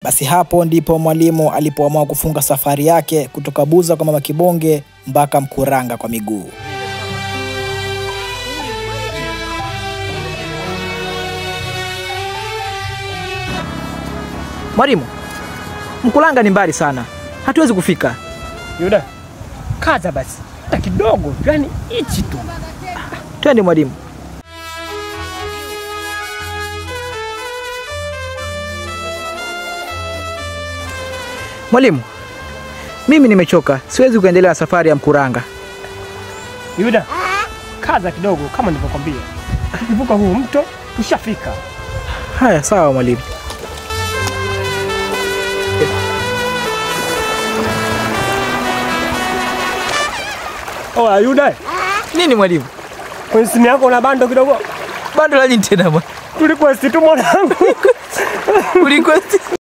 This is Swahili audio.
Basi hapo ndipo mwalimu alipoamua kufunga safari yake kutoka Buza kwa Mama Kibonge mpaka Mkuranga kwa miguu. Mwalimu, Mkuranga ni mbali sana. Hatuwezi kufika. Yuda, kaza basi. Hata kidogo, yani hichi tu. Twende mwalimu. Mwalimu, mimi nimechoka. Siwezi kuendelea safari ya Mkuranga. Yuda, kaza kidogo kama nilivyokuambia. Tukivuka huu mto, tushafika. Haya, sawa mwalimu. Oh, Yuda. Nini mwalimu? Kwenye simu yako una bando kidogo? Bando la nini tena mwalimu? Request tu mwanangu. Request.